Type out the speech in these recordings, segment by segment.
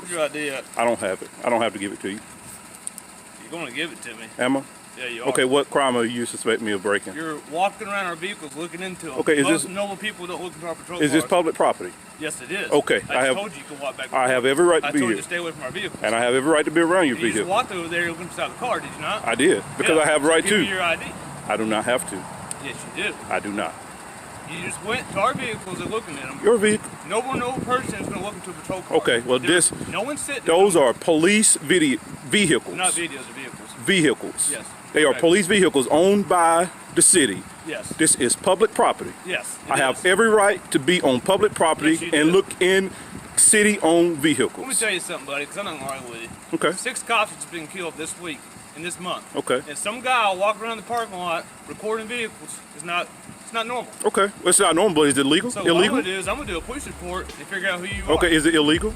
Where's your ID at? I don't have it. I don't have to give it to you. You're going to give it to me. Am I? Yeah, you are. Okay, what crime are you suspect me of breaking? You're walking around our vehicles looking into them. Okay, Most normal people don't look into our patrol Is cars. this public property? Yes, it is. Okay, I told you you can walk back. I have every right to be I told here. you to stay away from our vehicles. And I have every right to be around your You vehicle. just walked over there looking inside the car, did you not? I did, because I have the right to. Give me your ID. I do not have to. Yes, you do. I do not. You just went to our vehicles and looking at them. Your vehicle. No person is going to look into a patrol car. Okay, well No one's sitting. Those are police vehicles. Not videos, of vehicles. Vehicles. Yes. They are Correct. police vehicles owned by the city. Yes. This is public property. Yes. I have every right to be on public property Yes, you and do. look in city-owned vehicles. Let me tell you something, buddy, because I'm not lying with you. Okay. 6 cops have been killed this week, in this month. Okay. And some guy walking around the parking lot recording vehicles is not. It's not normal. Okay. Well, it's not normal, but is it legal? So illegal? what I'm gonna do is I'm gonna do a police report and figure out who you are. Okay. Is it illegal?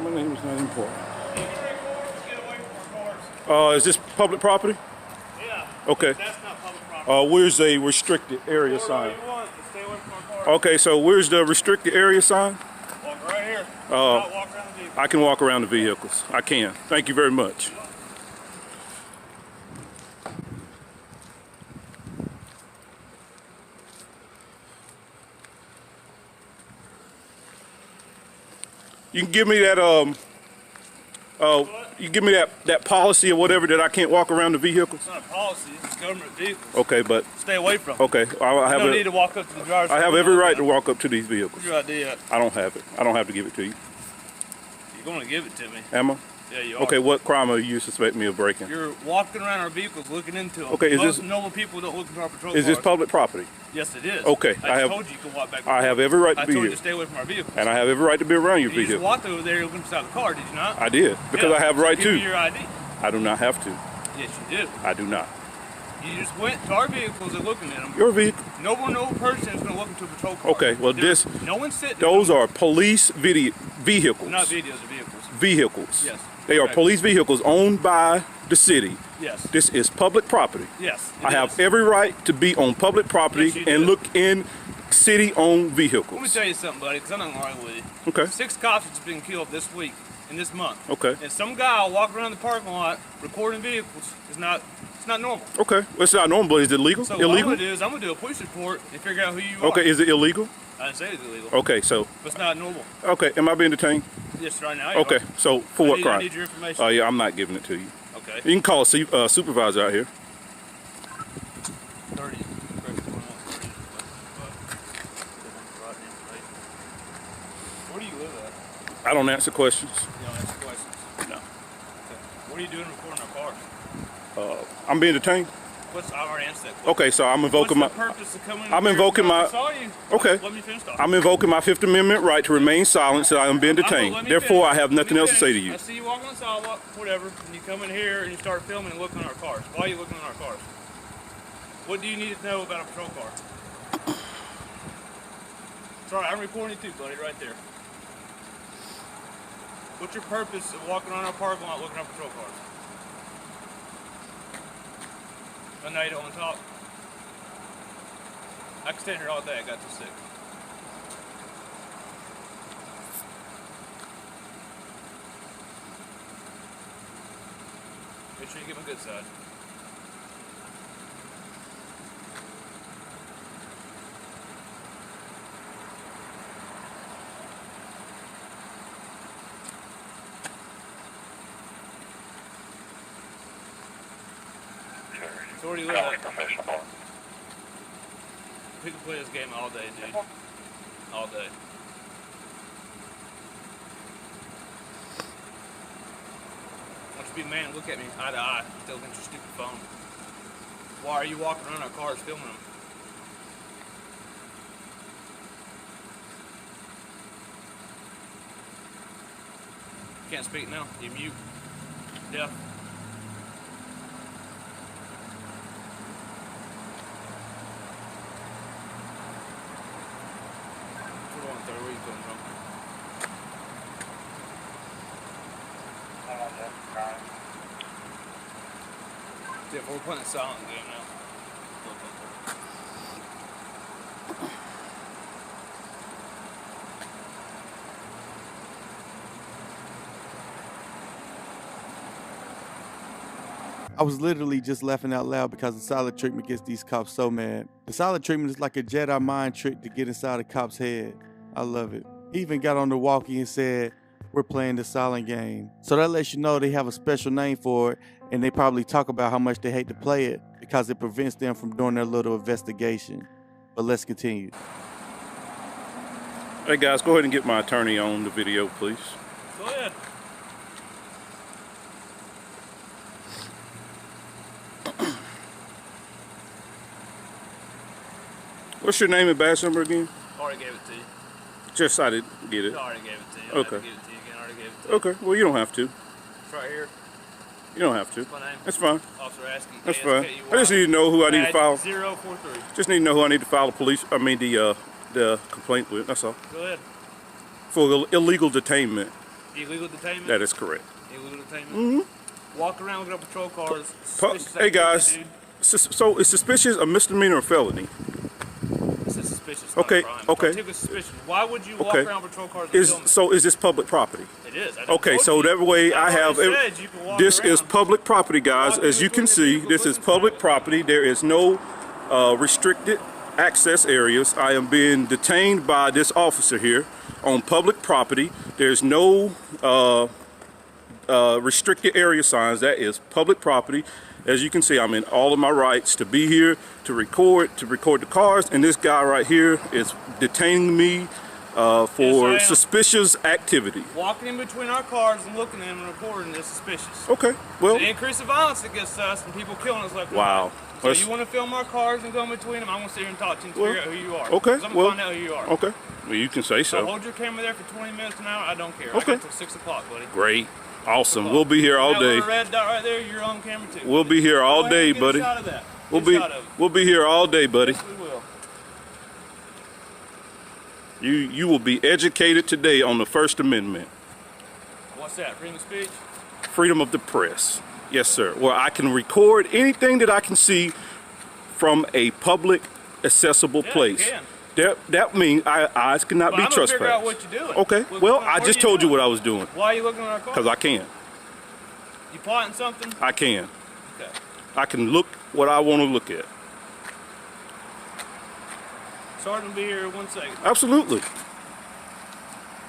My name is not important. Get away from our cars. Is this public property? Yeah. Okay. That's not public property. Where's a restricted area sign? You want to stay away from our cars. Okay, so where's the restricted area sign? Walk right here. Not walk around the vehicle. I can walk around the vehicles. I can. Thank you very much. You can give me that you give me that policy or whatever that I can't walk around the vehicles? It's not a policy, it's government vehicles. Okay, but Stay away from them. okay, I have You don't need to walk up to the driver's I have seat. every right to walk up to these vehicles. Where's your ID at? I don't have it. I don't have to give it to you. You're going to give it to me. Am I? Yeah, you are. Okay, what crime are you suspect me of breaking? You're walking around our vehicles looking into them. Okay, Most normal people don't look into our patrol Is this cars. public property? Yes, it is. Okay, I told you you can walk back. I have every right to I be told you here. to stay away from our vehicles. And I have every right to be around your You just vehicle. walked over there looking inside the car, did you not? I did, because Yeah, I have the right Give me to. your ID. I do not have to. Yes, you do. I do not. You just went to our vehicles and looking at them. Your vehicle. No person is going to look into a patrol car. Okay, well No one's sitting. those are police vehicles. Not videos of vehicles. Vehicles. Yes. They are Correct. police vehicles owned by the city. Yes. This is public property. Yes. I have every right to be on public property Yes, you and do. look in city-owned Let me vehicles. tell you something, buddy, because I'm not lying with you. Okay. 6 cops have been killed this week, in this month. Okay. And some guy walking around the parking lot recording vehicles is not. It's not normal. Okay. Well, it's not normal, but is it legal? So what I'm illegal? gonna do is I'm gonna do a police report and figure out who you are. Okay. Is it illegal? I didn't say it's illegal. Okay. So. But it's not normal. Okay. Am I being detained? Yes, right now. You Okay. are. So for what I crime? need your information. Oh yeah, I'm not giving it to you. Okay. You can call a supervisor out here. 30. Where do you live at? I don't answer questions. You don't answer questions. No. Okay. What are you doing recording our cars? I'm being detained. I already answered that question. Okay, so I'm invoking What's the my. purpose of coming I'm here? invoking my- I saw you. Okay. Let me finish talking. I'm invoking my Fifth Amendment right to remain silent, so I am being detained. Let me Therefore, finish. I have Let nothing me else to say to finish. you. I see you walking on the sidewalk, whatever, and you come in here and you start filming and looking at our cars. Why are you looking at our cars? What do you need to know about a patrol car? Sorry, I'm recording you too, buddy, right there. What's your purpose of walking around our parking lot looking at patrol cars? I know you don't want to talk. I can stand here all day, I got too sick. Make sure you give them a good side. So where do you live at? We can play this game all day, dude. All day. Why don't you be a man and look at me eye to eye, still looking at your stupid phone? Why are you walking around our cars filming them? Can't speak now. You mute. Deaf. Where are you coming from? Yeah, we're playing a silent game now. I was literally just laughing out loud because the silent treatment gets these cops so mad. The silent treatment is like a Jedi mind trick to get inside a cop's head. I love it. He even got on the walkie and said, "We're playing the silent game." So that lets you know they have a special name for it, and they probably talk about how much they hate to play it because it prevents them from doing their little investigation. But let's continue. Hey guys, go ahead and get my attorney on the video, please. Go ahead. What's your name and badge number again? Already gave it to you. Just I didn't get it. I already gave it to you. Okay. I have to give it to you again. I already gave it to you. Okay, well you don't have to. It's right here. You don't have to. That's my name. That's fine. Officer Asking. That's fine. I just need to know who I need to file. 043. Just need to know who I need to file the complaint with. That's all. Go ahead. For illegal detainment. Illegal detainment? That is correct. Illegal detainment? Walk around looking up patrol cars. Hey guys, so is suspicious a misdemeanor or felony? It's a suspicious. Okay, crime. okay. Suspicious. Why would you walk around patrol cars? Is this public property? It is. Okay, so that way I have this is public property, guys. As you can see, this is public property. There is no restricted access areas. I am being detained by this officer here on public property. There's no restricted area signs. That is public property. As you can see, I'm in all of my rights to be here, to record the cars, and this guy right here is detaining me for suspicious activity. Walking in between our cars and looking at them and recording is suspicious. Okay, well. It's an increase of violence against us and people killing us like wow. So you want to film our cars and go in between them? I want to sit here and talk to you and figure out who you are. Okay, I'm going to find out who you are. Okay, well you can say so. So hold your camera there for 20 minutes an hour. I don't care. Okay. I got till 6 o'clock, buddy. Great. Awesome. We'll be here all day. That red dot right there, you're on camera too. We'll be here all day, buddy. Get a shot of that. We'll be here all day, buddy. Yes, we will. You will be educated today on the First Amendment. What's that? Freedom of speech? Freedom of the press. Yes, sir. Where I can record anything that I can see from a public accessible place. You can. That means eyes cannot be trespassed. Figure out what you're doing. Okay. Well, I just told you what I was doing. Why are you looking at our car? Because I can. You plotting something? I can. Okay. I can look what I want to look at. Sergeant will be here in 1 second. Absolutely.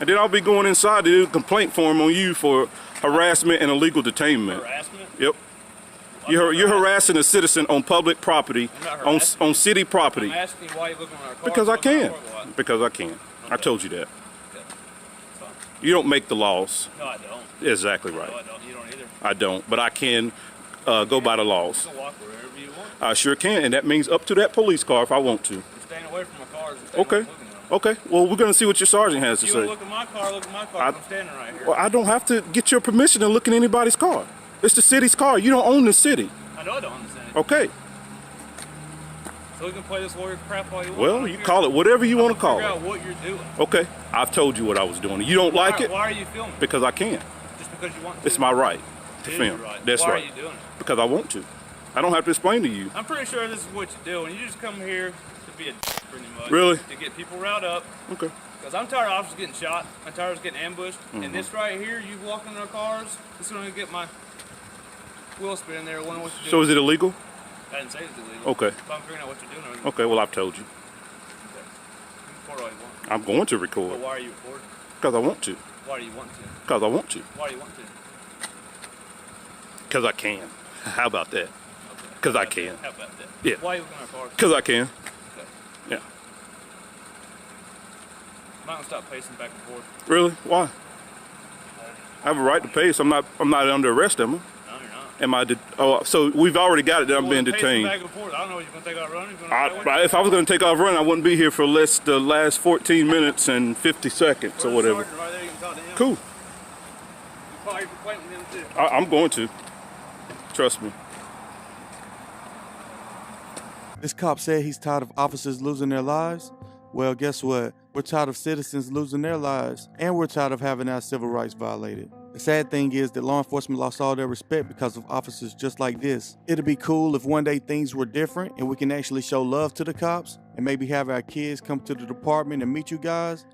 And then I'll be going inside to do a complaint form on you for harassment and illegal detainment. Harassment? Yep. You're harassing a citizen on public property, on city property. I'm asking you why you're looking at our car. Because I can. Because I can. Okay. I told you that. Okay. You don't make the laws. No, I don't. Exactly right. No, I don't. You don't either. I don't. But I can go by the laws. You can walk wherever you want. I sure can. And that means up to that police car if I want to. You're staying away from my cars. Okay. Okay. Well, we're going to see what your sergeant has to say. You look at my car, look at my car. I'm standing right here. Well, I don't have to get your permission to look in anybody's car. It's the city's car. You don't own the city. I know I don't understand. Okay. So we can play this lawyer crap all you want. Well, you call it whatever you want to call it. Figure out what you're doing. Okay. I've told you what I was doing. You don't like it? Why are you filming? Because I can. Just because you want to? It's my right to film. Right. That's Why right. are you doing it? Because I want to. I don't have to explain to you. I'm pretty sure this is what you do. And you just come here to be a pretty much. Really? To get people riled up. Okay. Because I'm tired of officers getting shot. I'm tired of getting ambushed. And this right here, you walking in our cars, this is going to get my wheel spinning there. Wondering what you're doing. So is it illegal? I didn't say it's illegal. Okay. But I'm figuring out what you're doing. Okay, well, I've told you. Okay. You record all you want. I'm going to But record. why are you recording? Because I want to. Why do you want to? Because I want to. Why do you want to? Because I can. How about that? Because I can. How about that? Yeah. Why are you looking at our cars? Because I can. Okay. Yeah. I'm not going to stop pacing back and forth. Really? Why? I have a right to pace. I'm not under arrest, am I? No, you're not. So we've already got it that I'm being detained. Back and forth. I don't know what you're going to take out running. If I was going to take off running, I wouldn't be here for the last 14 minutes and 50 seconds or whatever. Right there, you can talk to him. Cool. You file your complaint with him too. I'm going to. Trust me. This cop said he's tired of officers losing their lives. Well, guess what? We're tired of citizens losing their lives, and we're tired of having our civil rights violated. The sad thing is that law enforcement lost all their respect because of officers just like this. It'd be cool if one day things were different and we can actually show love to the cops and maybe have our kids come to the department and meet you guys.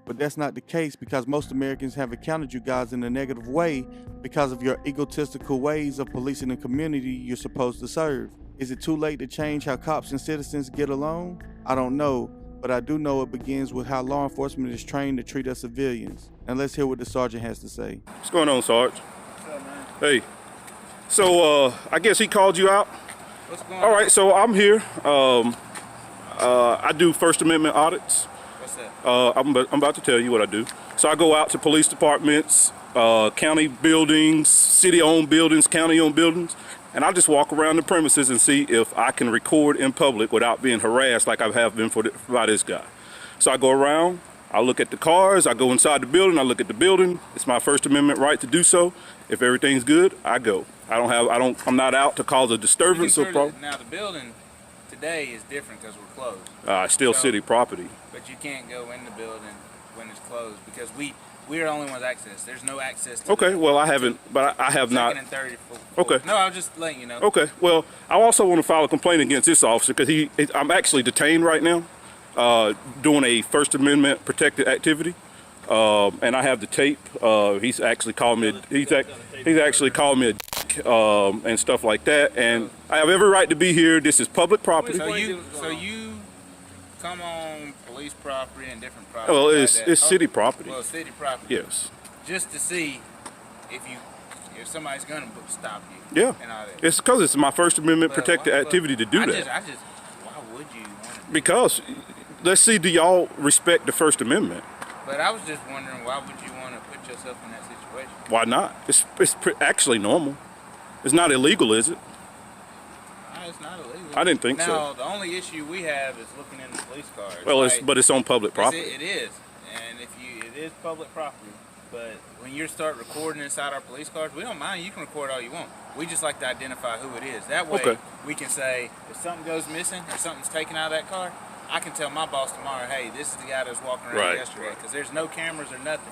but that's not the case because most Americans have encountered you guys in a negative way because of your egotistical ways of policing the community you're supposed to serve. Is it too late to change how cops and citizens get along? I don't know, but I do know it begins with how law enforcement is trained to treat us civilians. And let's hear what the sergeant has to say. What's going on, Sarge? What's up, man? Hey. So, I guess he called you out? What's going on? All right, so I'm here. I do First Amendment audits. What's that? I'm about to tell you what I do. So I go out to police departments, county buildings, city-owned buildings, county-owned buildings, and I just walk around the premises and see if I can record in public without being harassed like I have been by this guy. So I go around, I look at the cars, I go inside the building, I look at the building. It's my First Amendment right to do so. If everything's good, I go. I'm not out to cause a disturbance or problem. Now the building today is different because we're closed. It's still city property. But you can't go in the building when it's closed because we are the only ones access. There's no access to Okay, well I haven't, but I have not. Second and third. Okay. No, I was just letting you know. Okay, well, I also want to file a complaint against this officer because I'm actually detained right now, doing a First Amendment protected activity, and I have the tape. He's actually called me. He's actually called me a dick, and stuff like that. And I have every right to be here. This is public property. So you come on police property and different property. Well, like it's that. city property. Well, city property. Yes. Just to see if somebody's gonna stop you. Yeah. And all that. It's because it's my First Amendment But protected activity to do that. Why would you want to do Because, let's see, do y'all respect the First Amendment? But I was just wondering, why would you want to put yourself in that situation? Why not? It's actually normal. It's not illegal, is it? No, it's not illegal. I didn't think so. Now, the only issue we have is looking in the police cars. Well, like, but it's on public property. It is, and it is public property. But when you start recording inside our police cars, we don't mind. You can record all you want. We just like to identify who it is. That way, we can say if something goes missing or something's taken out of that car, I can tell my boss tomorrow, hey, this is the guy that was walking around yesterday, because there's no cameras or nothing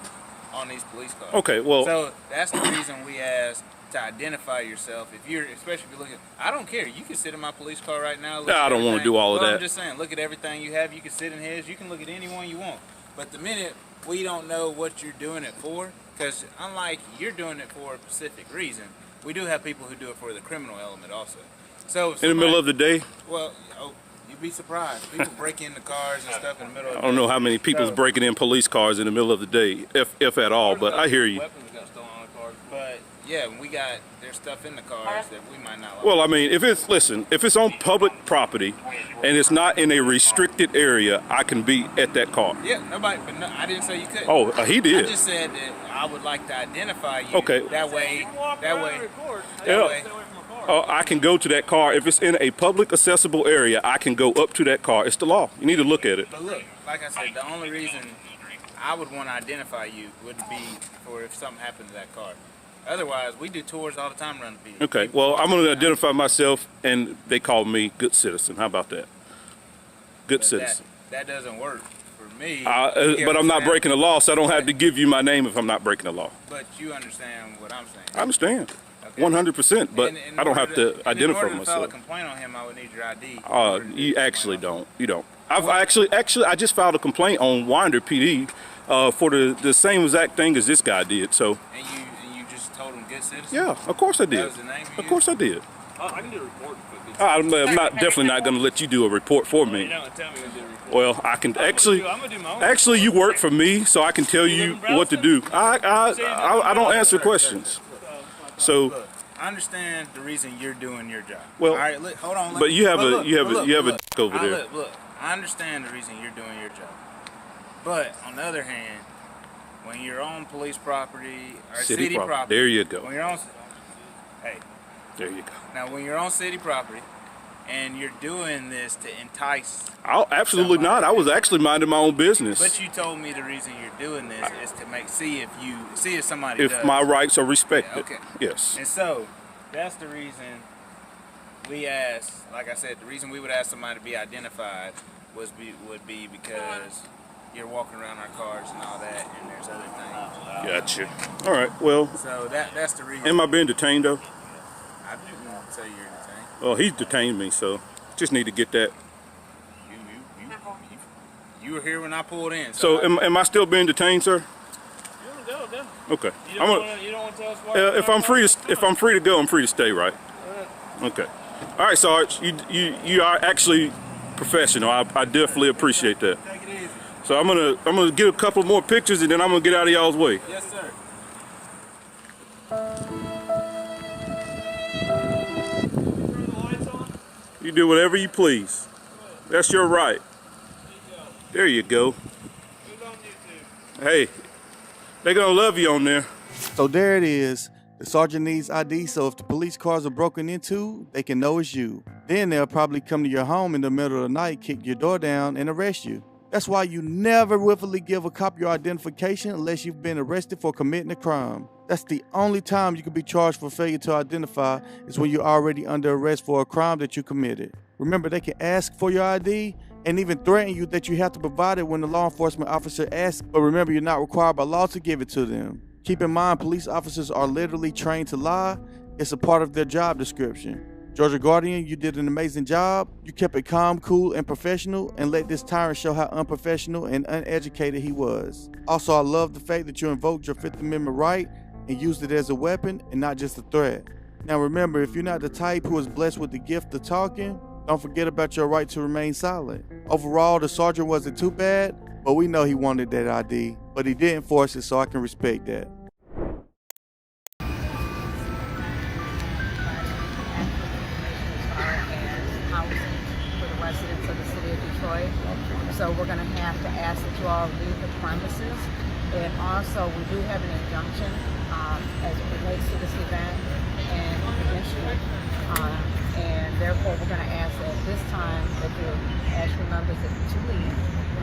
on these police cars. Okay, well. So that's the reason we ask to identify yourself. Especially if you're looking, I don't care. You can sit in my police car right now. Nah, I don't want to do all of that. I'm just saying, look at everything you have. You can sit in his. You can look at anyone you want. But the minute we don't know what you're doing it for, because unlike you're doing it for a specific reason, we do have people who do it for the criminal element also. So in the middle of the day? Well, you'd be surprised. People break into cars and stuff in the middle of the day. I don't know how many people's breaking in police cars in the middle of the day, if at all, but I hear you. Weapons got stolen on the cars. But yeah, there's stuff in the cars that we might not like. Well, I mean, if it's on public property and it's not in a restricted area, I can be at that car. Yeah, I didn't say you couldn't. Oh, he did. I just said that I would like to identify you. Okay. That way. I can go to that car. If it's in a public accessible area, I can go up to that car. It's the law. You need to look at it. But look, like I said, the only reason I would want to identify you would be for if something happened to that car. Otherwise, we do tours all the time around the beach. Okay, well, I'm going to identify myself, and they call me good citizen. How about that? Good citizen. That doesn't work for me. But I'm not breaking the law, so I don't have to give you my name if I'm not breaking the law. But you understand what I'm saying. I understand. Okay. 100%, but I don't have to identify in order to file a myself. complaint on him, I would need your ID. You actually don't. You don't. I just filed a complaint on Winder PD for the same exact thing as this guy did. So. And you just told him good citizen? Yeah, of course I did. That was the name you Of course I did. I can do a report. I'm definitely not going to let you do a report for me. You're not going to tell me to do a report. Well, I can actually. I'm gonna do my own. Actually, you work for me, so I can tell you what to do. I don't answer questions. So. Look, I understand the reason you're doing your job. Well, all right, look, hold on. But you have a dick over there. Look, I understand the reason you're doing your job. But on the other hand, when you're on police property or city property, there you go. When you're on, There you go. Now, when you're on city property and you're doing this to entice, absolutely not. I was actually minding my own business. But you told me the reason you're doing this is to see if somebody if my rights are respected. Okay. Yes. And so that's the reason we asked. Like I said, the reason we would ask somebody to be identified would be because you're walking around our cars and all that, and there's other things. Gotcha. All right. Well. So that's the reason. Am I being detained though? I didn't say you're detained. Well, he's detained me, so just need to get that. You You were here when I pulled in. So am I still being detained, sir? Go. Okay. You don't want to tell us why? If I'm free to go, I'm free to stay, right? Okay. All right, Sarge. You are actually professional. I definitely appreciate that. Take it easy. So I'm gonna get a couple more pictures and then I'm gonna get out of y'all's way. Yes, sir. You do whatever you please. That's your right. There you go. Hey, they're gonna love you on there. So there it is. The sergeant needs ID, so if the police cars are broken into, they can know it's you. Then they'll probably come to your home in the middle of the night, kick your door down, and arrest you. That's why you never willfully give a cop your identification unless you've been arrested for committing a crime. That's the only time you can be charged for failure to identify is when you're already under arrest for a crime that you committed. Remember, they can ask for your ID and even threaten you that you have to provide it when the law enforcement officer asks, but remember, you're not required by law to give it to them. Keep in mind, police officers are literally trained to lie. It's a part of their job description. Georgia Guardian, you did an amazing job. You kept it calm, cool, and professional, and let this tyrant show how unprofessional and uneducated he was. Also, I love the fact that you invoked your Fifth Amendment right and used it as a weapon and not just a threat. Now remember, if you're not the type who is blessed with the gift of talking, don't forget about your right to remain silent. Overall, the sergeant wasn't too bad, but we know he wanted that ID, but he didn't force it, so I can respect that. Residents of the city of Detroit. So we're going to have to ask that you all leave the premises. And also we do have an injunction as it relates to this event and eventually. And therefore we're going to ask at this time that you ask your members to leave,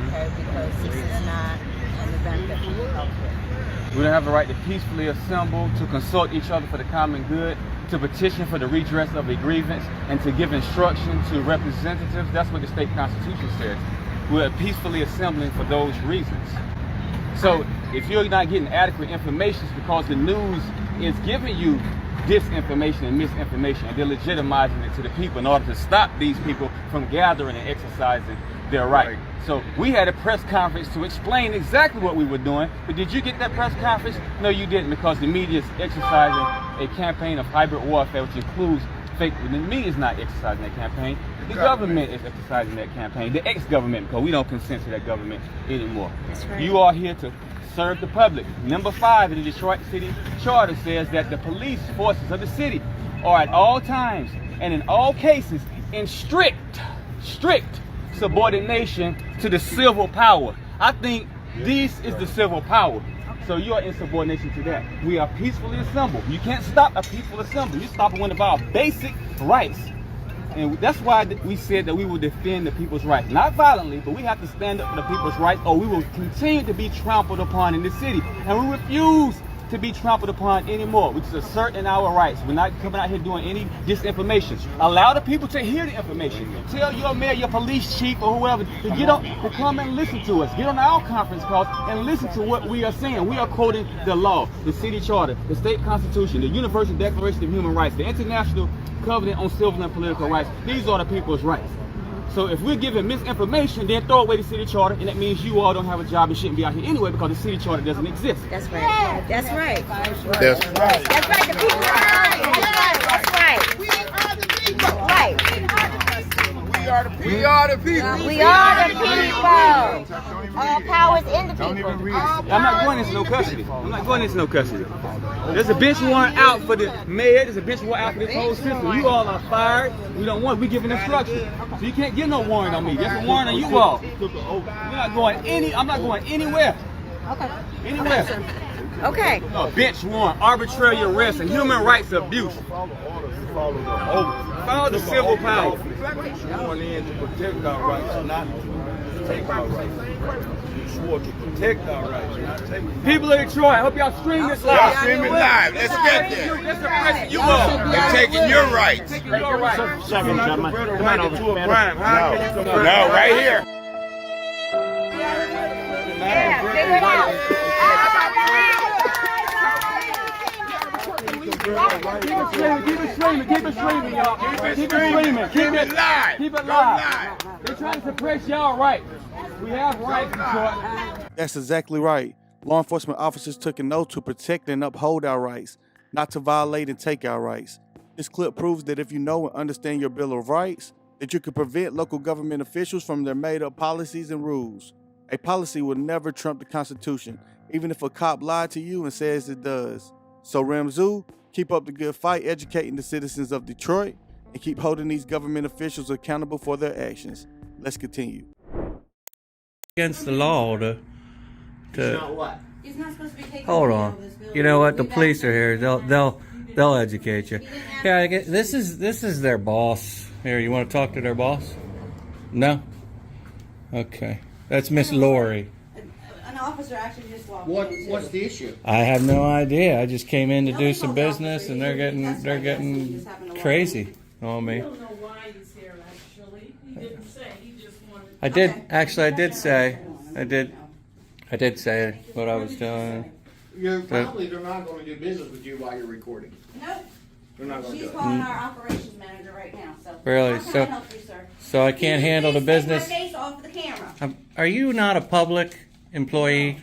okay, because this is not an event that we will help with. We don't have a right to peacefully assemble, to consult each other for the common good, to petition for the redress of a grievance, and to give instruction to representatives. That's what the state constitution says. We're peacefully assembling for those reasons. So if you're not getting adequate information, it's because the news is giving you disinformation and misinformation, and they're legitimizing it to the people in order to stop these people from gathering and exercising their right. So we had a press conference to explain exactly what we were doing, but did you get that press conference? No, you didn't, because the media is exercising a campaign of hybrid warfare, which includes fake. The media is not exercising that campaign. The government is exercising that campaign, the ex-government, because we don't consent to that government anymore. That's right. You are here to serve the public. Number 5 in the Detroit City Charter says that the police forces of the city are at all times and in all cases in strict subordination to the civil power. I think this is the civil power. So you are in subordination to that. We are peacefully assembled. You can't stop a peaceful assembly. You stop one of our basic rights. And that's why we said that we will defend the people's rights. Not violently, but we have to stand up for the people's rights, or we will continue to be trampled upon in the city. And we refuse to be trampled upon anymore. We just assert in our rights. We're not coming out here doing any disinformation. Allow the people to hear the information. Tell your mayor, your police chief, or whoever to get on, to come and listen to us. Get on our conference calls and listen to what we are saying. We are quoting the law, the city charter, the state constitution, the Universal Declaration of Human Rights, the International Covenant on Civil and Political Rights. These are the people's rights. So if we're giving misinformation, then throw away the city charter, and that means you all don't have a job and shouldn't be out here anyway, because the city charter doesn't exist. That's right. That's right. That's right. That's right. The people are right. That's right. We are the people. Right. We are the people. We are the people. We are the people. All power is in the people. I'm not going into no custody. I'm not going into no custody. There's a bench warrant out for the mayor. There's a bench warrant out for this whole system. You all are fired. We don't want. We giving instructions. So you can't get no warrant on me. There's a warrant on you all. You're not going I'm not going anywhere. Okay. Anywhere. Okay. A bench warrant, arbitrary arrest, and human rights abuse. Follow the civil power. Sworn in to protect our rights, not to take our rights. You swore to protect our rights, not take them. People of Detroit, I hope y'all stream this live. Y'all stream it live. Let's get there. That's oppressing you all. They're taking your rights. Taking your rights. Second, gentlemen. Come on over. To a crime. How can you convert No, right here. Yeah, figure it out. Keep it streaming, y'all. Keep it streaming. Keep it live. Keep it live. They're trying to suppress y'all rights. We have rights, Detroit. That's exactly right. Law enforcement officers took an oath to protect and uphold our rights, not to violate and take our rights. This clip proves that if you know and understand your Bill of Rights, that you can prevent local government officials from their made-up policies and rules. A policy will never trump the Constitution, even if a cop lied to you and says it does. So Ramzu, keep up the good fight educating the citizens of Detroit and keep holding these government officials accountable for their actions. Let's continue. Against the law to Not what? He's not supposed to be taking hold video on. of this building. You know what? The We've police asked are here. him. They'll educate you. Yeah, I get, this is their boss. Here, you want to talk to their boss? No. Okay, that's Miss Lori. An officer actually just walked in. What's the issue? I have no idea. I just came in to do Nobody some called the business, officer. and they're That's right. getting Just happened to walk crazy on me. I don't know why he's here, actually. He didn't say, he just wanted. I did Okay. actually. I did say. I did say what I was doing. They're not going to do business with you while you're recording. Nope. They're not going to She's do it. calling our operations manager right now, so. Really? How can So- I help you, sir? So I can't handle the business. Take my face off the camera. Are you not a public employee?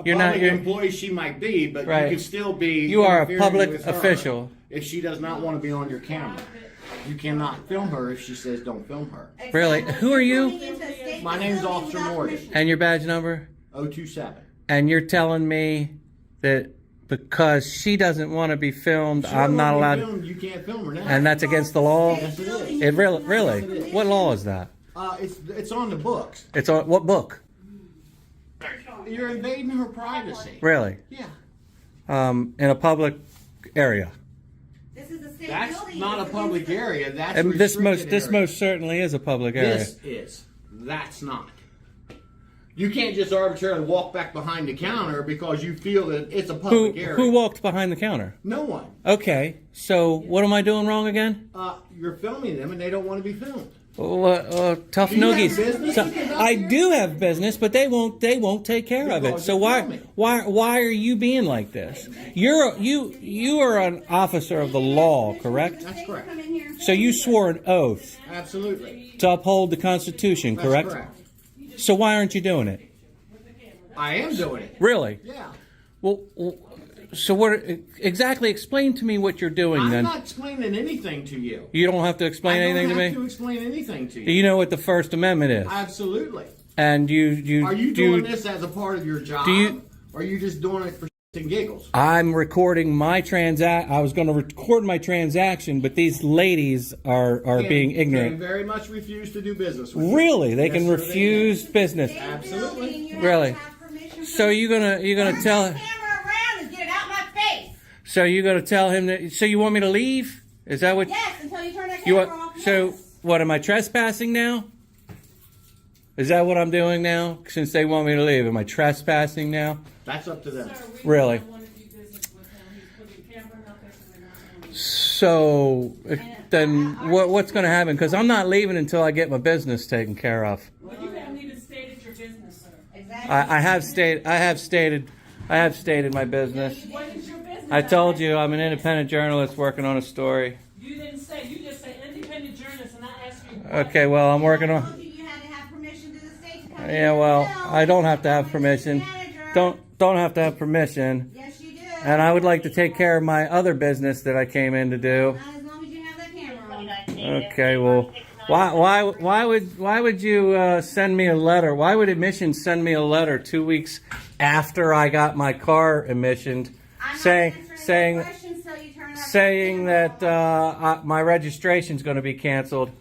You're not. Public You're, employee she might be, but Right. you can still be. You are a interfering public with her official. If she does not want to be on your camera, you cannot film her if she says don't film her. Really? Who are you? Coming into a state My name's facility Officer without Morgan. permission. And your badge number? 027. And you're telling me that because she doesn't want to be filmed, I'm not allowed. You can't film her now. And that's against the law. Yes, it is. It really. What law is that? It's on the books. It's on what book? You're invading her privacy. Really? Yeah. In a public area. This is a state That's building. not a It's public against the- area. That's And this restricted area. most certainly is a public area. This is. That's not. You can't just arbitrarily walk back behind the counter because you feel that it's a public area. Who walked behind the counter? No one. Okay, so what am I doing wrong again? You're filming them and they don't want to be filmed. Tough Do you have noogies. business? So, I do have business, but they won't take care of it. Because So you're filming. why are you being like this? You are an officer of the law, correct? That's correct. Come in here and So you swore an oath Absolutely. to uphold the Constitution, That's correct? correct. So why aren't you doing it? I am doing it. Really? Yeah. Well, so what exactly? Explain to me what you're doing I'm then. not explaining anything to you. You don't have to explain I don't anything have to to me. explain anything to you. You know what the First Amendment is, Absolutely. and you Are you doing this as a part of your job? do you- Or are you just doing it for shits and giggles? I'm recording my I was going to record my transaction, but these ladies are being Can ignorant. very much refuse to do business with you. Really, they Yes, can sir, refuse business. state Absolutely. building, you have Really. to have permission So from- you're gonna tell Turn the camera around and get it out my face. so you're gonna tell him that. So you want me to leave? Is that what Yes, until you turn that you camera want? off. So yes. what am I trespassing now? Is that what I'm doing now? Since they want me to leave, am I trespassing now? That's up to them. Sir, we Really? don't want to do business with him. He's putting camera out there, so we're not doing it. So then what's going to happen? Because I'm not leaving until I get my business taken care of. Well, you haven't even stated your business, sir. Exactly. I have stated my business. What is your business? I told you I'm an independent journalist working on a story. You didn't say, you just said independent journalist, and I asked you. Okay, well I'm working I on. told you had to have permission to the state to come in Yeah, here well and film. I don't have to have permission. Manager. Don't have to have permission. Yes, you do. And I would like to take care of my other business that I came in to do. Not as long as you have that camera on. Okay, well, why would you send me a letter? Why would admissions send me a letter 2 weeks after I got my car admissioned, I'm not saying answering no questions till you turn that saying camera that off. my registration's going to be canceled?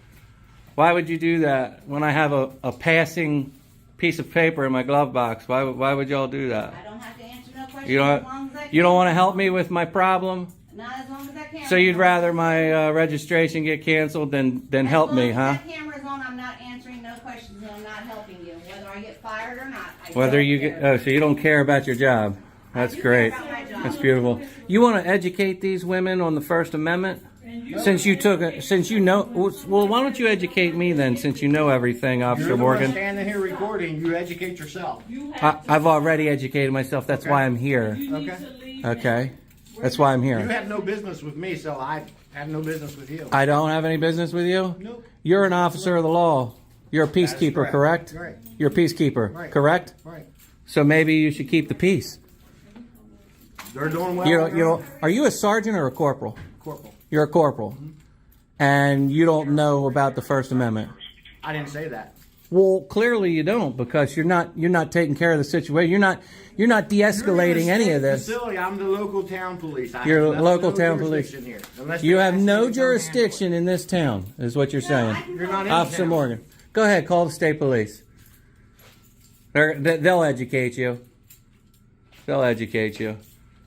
Why would you do that when I have a passing piece of paper in my glove box? Why would y'all do that? I don't have to answer no questions. You as don't long as that you don't want to camera's help on. me with my problem? Not as long as that camera. So you'd rather my registration get canceled than help me, huh? As long as that camera's on, I'm not answering no questions and I'm not helping you, whether I get fired or not. I Whether don't you care. get so you don't care about your job. That's I do great. care about my job. That's beautiful. You want to educate these women on the First Amendment? Since you know, well, why don't you educate me then? Since you know everything, Officer You're the one Morgan. standing here recording. You educate yourself. I've already educated myself. That's why I'm here. Okay. Okay, that's why I'm You here. have no business with me, so I have no business with you. I don't have any business with you. Nope. You're an officer of the law. You're a peacekeeper, correct? Right. You're a peacekeeper, Right. correct? Right. So maybe you should keep the peace. They're doing well. Are you a sergeant or a corporal? Corporal. You're a corporal. And you don't know about the First Amendment. I didn't say that. Well, clearly you don't, because you're not taking care of the situation. You're not de-escalating any of this. Facility. I'm the local town police. You're local town police. Here, unless You they have ask me no to come jurisdiction in this town, is what you're saying. You're not in Officer town. Morgan, go ahead, call the state police. They'll educate you. They'll educate you.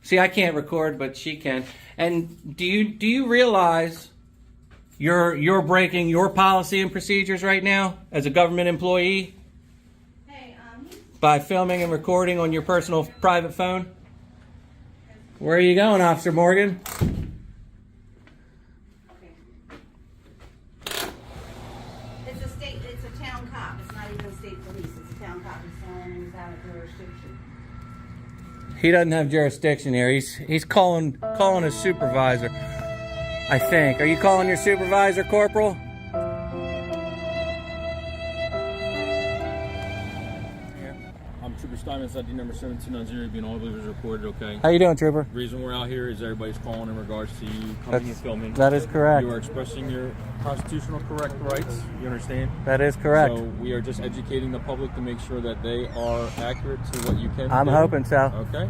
See, I can't record, but she can. And do you realize you're breaking your policy and procedures right now as a government employee by filming and recording on your personal private phone? Where are you going, Officer Morgan? It's a town cop. It's not even state police. It's a town cop. He's telling him he's out of jurisdiction. He doesn't have jurisdiction here. He's calling his supervisor, I think. Are you calling your supervisor, Corporal? I'm Trooper Steinman, ID number 1790, being all believers reported, okay? How you doing, Trooper? The reason we're out here is everybody's calling in regards to you coming and filming. That is correct. You are expressing your constitutional correct rights, you understand? That is correct. So we are just educating the public to make sure that they are accurate to what you can I'm do. hoping so. Okay?